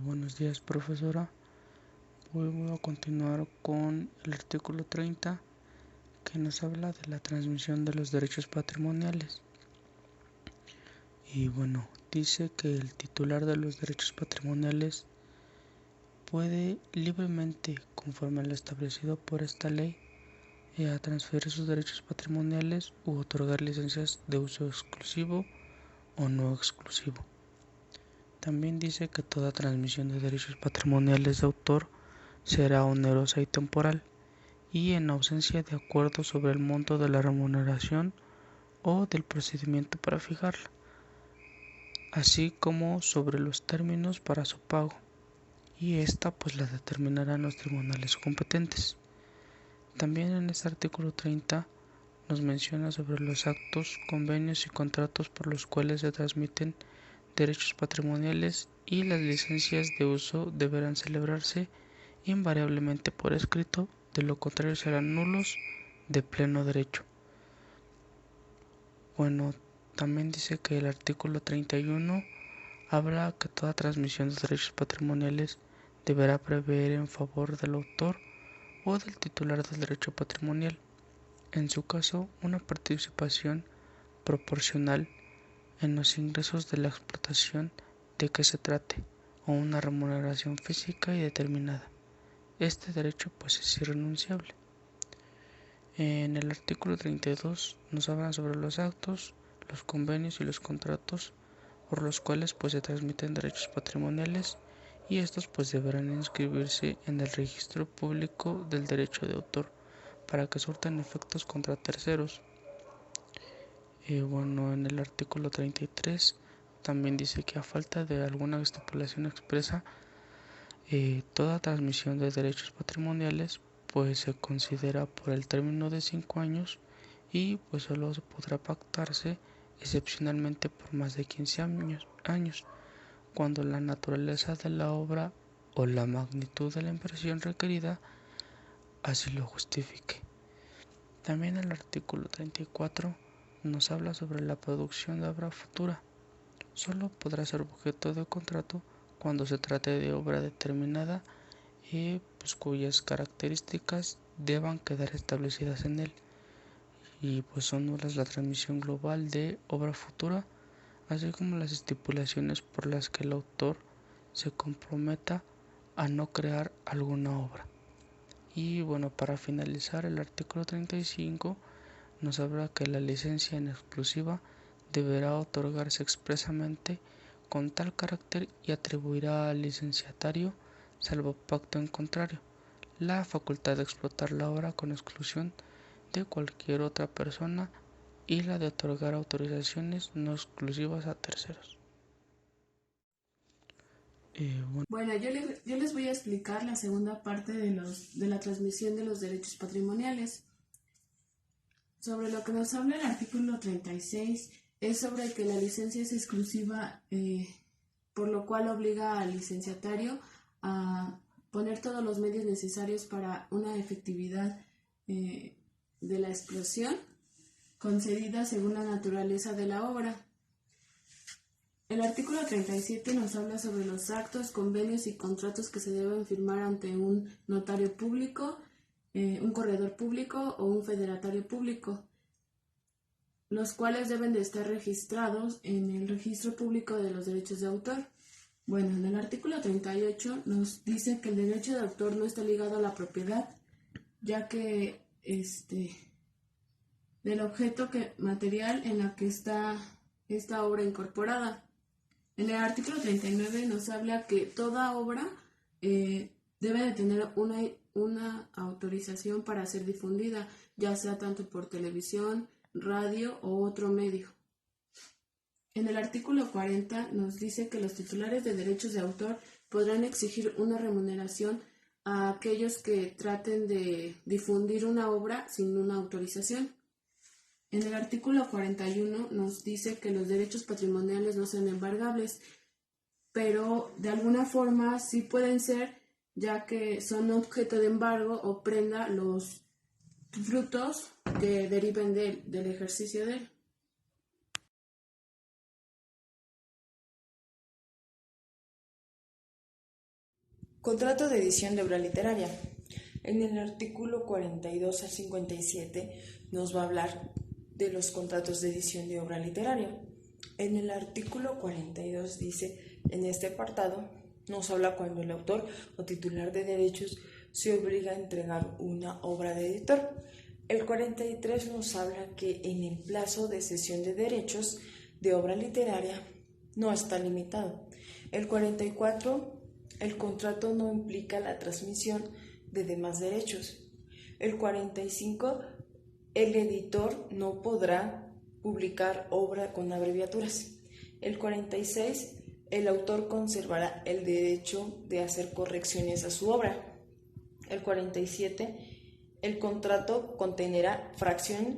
Buenos días, profesora. Hoy voy a continuar con el artículo 30 que nos habla de la transmisión de los derechos patrimoniales. Y bueno, dice que el titular de los derechos patrimoniales puede libremente, conforme a lo establecido por esta ley, a transferir sus derechos patrimoniales u otorgar licencias de uso exclusivo o no exclusivo. También dice que toda transmisión de derechos patrimoniales de autor será onerosa y temporal, y en ausencia de acuerdo sobre el monto de la remuneración o del procedimiento para fijarla, así como sobre los términos para su pago, y esta pues la determinarán los tribunales competentes. También en este artículo 30 nos menciona sobre los actos, convenios y contratos por los cuales se transmiten derechos patrimoniales, y las licencias de uso deberán celebrarse invariablemente por escrito, de lo contrario serán nulos de pleno derecho. Bueno, también dice que el artículo 31 habla que toda transmisión de derechos patrimoniales deberá prever en favor del autor o del titular del derecho patrimonial, en su caso, una participación proporcional en los ingresos de la explotación de que se trate, o una remuneración física y determinada. Este derecho pues es irrenunciable. En el artículo 32 nos hablan sobre los actos, los convenios y los contratos por los cuales pues se transmiten derechos patrimoniales, y estos pues deberán inscribirse en el registro público del derecho de autor para que surtan efectos contra terceros. En el artículo 33 también dice que a falta de alguna estipulación expresa, toda transmisión de derechos patrimoniales pues se considera por el término de 5 años, y pues solo podrá pactarse excepcionalmente por más de 15 años, cuando la naturaleza de la obra o la magnitud de la inversión requerida así lo justifique. También el artículo 34 nos habla sobre la producción de obra futura. Solo podrá ser objeto de contrato cuando se trate de obra determinada, pues cuyas características deban quedar establecidas en él, y pues son nulas la transmisión global de obra futura, así como las estipulaciones por las que el autor se comprometa a no crear alguna obra. Y bueno, para finalizar, el artículo 35 nos habla que la licencia en exclusiva deberá otorgarse expresamente con tal carácter y atribuirá al licenciatario, salvo pacto en contrario, la facultad de explotar la obra con exclusión de cualquier otra persona, y la de otorgar autorizaciones no exclusivas a terceros. Bueno, yo les voy a explicar la segunda parte de la transmisión de los derechos patrimoniales. Sobre lo que nos habla el artículo 36 es sobre que la licencia es exclusiva, por lo cual obliga al licenciatario a poner todos los medios necesarios para una efectividad de la explosión concedida según la naturaleza de la obra. El artículo 37 nos habla sobre los actos, convenios y contratos que se deben firmar ante un notario público, un corredor público o un federatario público, los cuales deben de estar registrados en el registro público de los derechos de autor. Bueno, en el artículo 38 nos dice que el derecho de autor no está ligado a la propiedad, ya que del objeto material en la que está esta obra incorporada. En el artículo 39 nos habla que toda obra debe de tener una autorización para ser difundida, ya sea tanto por televisión, radio o otro medio. En el artículo 40 nos dice que los titulares de derechos de autor podrán exigir una remuneración a aquellos que traten de difundir una obra sin una autorización. En el artículo 41 nos dice que los derechos patrimoniales no son embargables, pero de alguna forma sí pueden ser, ya que son objeto de embargo o prenda los frutos que deriven del ejercicio de él. Contrato de edición de obra literaria. En el artículo 42 al 57 nos va a hablar de los contratos de edición de obra literaria. En el artículo 42 dice, en este apartado, nos habla cuando el autor o titular de derechos se obliga a entregar una obra de editor. El 43 nos habla que en el plazo de cesión de derechos de obra literaria no está limitado. El 44, el contrato no implica la transmisión de demás derechos. El 45, el editor no podrá publicar obra con abreviaturas. El 46, el autor conservará el derecho de hacer correcciones a su obra. El 47, el contrato contenerá fracciones: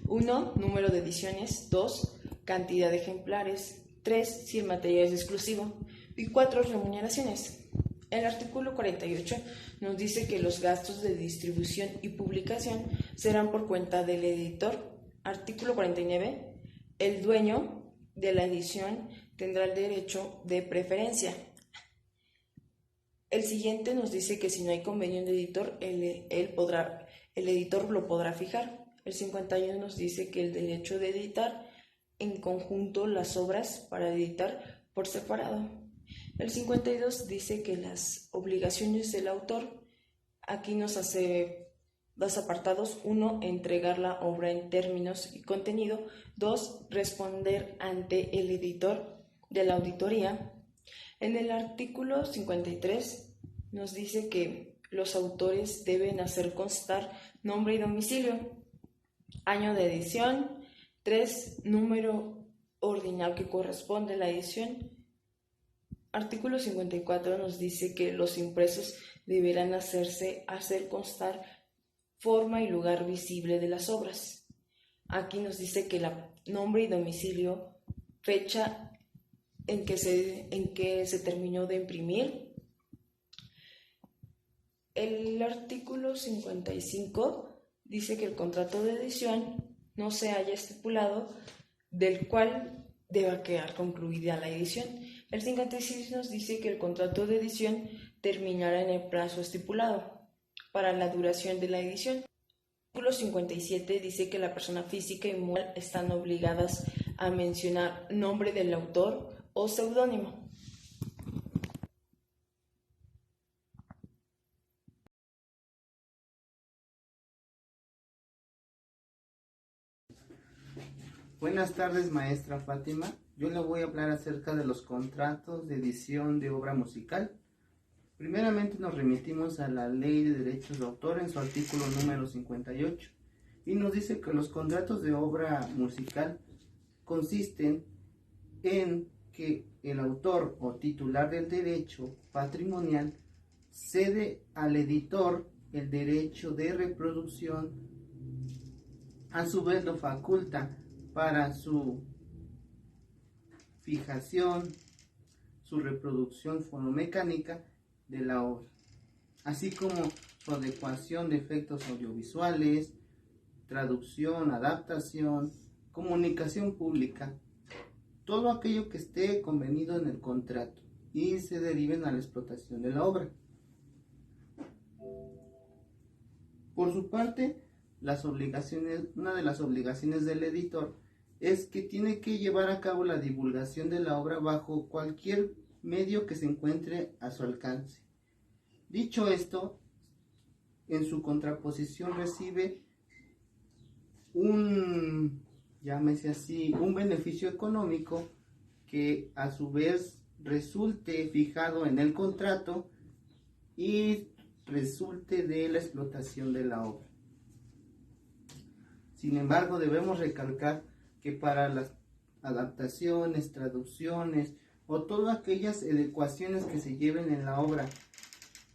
1, número de ediciones; 2, cantidad de ejemplares; 3, si el material es exclusivo; y 4, remuneraciones. El artículo 48 nos dice que los gastos de distribución y publicación serán por cuenta del editor. Artículo 49, el dueño de la edición tendrá el derecho de preferencia. El siguiente nos dice que si no hay convenio de editor, el editor lo podrá fijar. El 51 nos dice que el derecho de editar en conjunto las obras para editar por separado. El 52 dice que las obligaciones del autor, aquí nos hace dos apartados: 1, entregar la obra en términos y contenido; 2, responder ante el editor de la auditoría. En el artículo 53 nos dice que los autores deben hacer constar nombre y domicilio, año de edición; 3, número ordinal que corresponde a la edición. Artículo 54 nos dice que los impresos deberán hacer constar forma y lugar visible de las obras. Aquí nos dice que nombre y domicilio, fecha en que se terminó de imprimir. El artículo 55 dice que el contrato de edición no se haya estipulado del cual deba quedar concluida la edición. El 56 nos dice que el contrato de edición terminará en el plazo estipulado para la duración de la edición. El artículo 57 dice que la persona física y moral están obligadas a mencionar nombre del autor o seudónimo. Buenas tardes, maestra Fátima. Yo le voy a hablar acerca de los contratos de edición de obra musical. Primeramente nos remitimos a la Ley de Derechos de Autor en su artículo número 58 y nos dice que los contratos de obra musical consisten en que el autor o titular del derecho patrimonial cede al editor el derecho de reproducción, a su vez lo faculta para su fijación, su reproducción fonomecánica de la obra, así como su adecuación de efectos audiovisuales, traducción, adaptación, comunicación pública, todo aquello que esté convenido en el contrato y se deriven a la explotación de la obra. Por su parte, una de las obligaciones del editor es que tiene que llevar a cabo la divulgación de la obra bajo cualquier medio que se encuentre a su alcance. Dicho esto, en su contraposición recibe un beneficio económico que a su vez resulte fijado en el contrato y resulte de la explotación de la obra. Sin embargo, debemos recalcar que para las adaptaciones, traducciones o todas aquellas adecuaciones que se lleven en la obra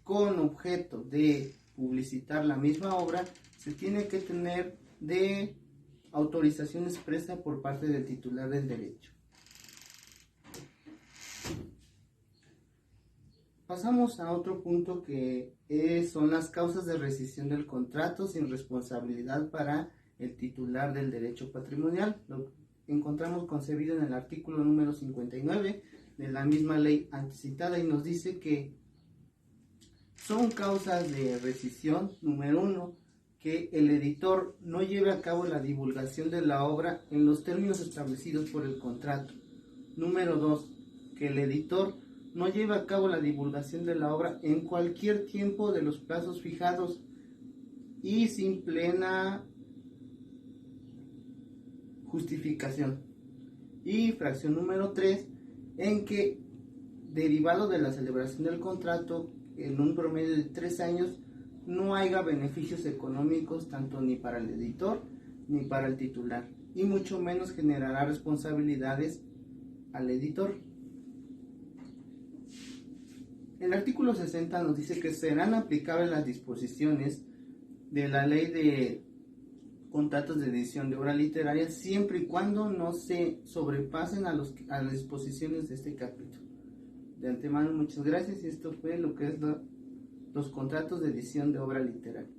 con objeto de publicitar la misma obra, se tiene que tener de autorización expresa por parte del titular del derecho. Pasamos a otro punto que son las causas de rescisión del contrato sin responsabilidad para el titular del derecho patrimonial. Lo encontramos concebido en el artículo número 59, de la misma ley antecitada y nos dice que son causas de rescisión. Número 1, que el editor no lleve a cabo la divulgación de la obra en los términos establecidos por el contrato. Número 2, que el editor no lleve a cabo la divulgación de la obra en cualquier tiempo de los plazos fijados y sin plena justificación. Y fracción número 3, en que derivado de la celebración del contrato en un promedio de 3 años no haya beneficios económicos tanto ni para el editor ni para el titular, y mucho menos generará responsabilidades al editor. El artículo 60 nos dice que serán aplicables las disposiciones de la ley de contratos de edición de obra literaria siempre y cuando no se sobrepasen a las disposiciones de este capítulo. De antemano, muchas gracias, y esto fue lo que es los contratos de edición de obra literaria.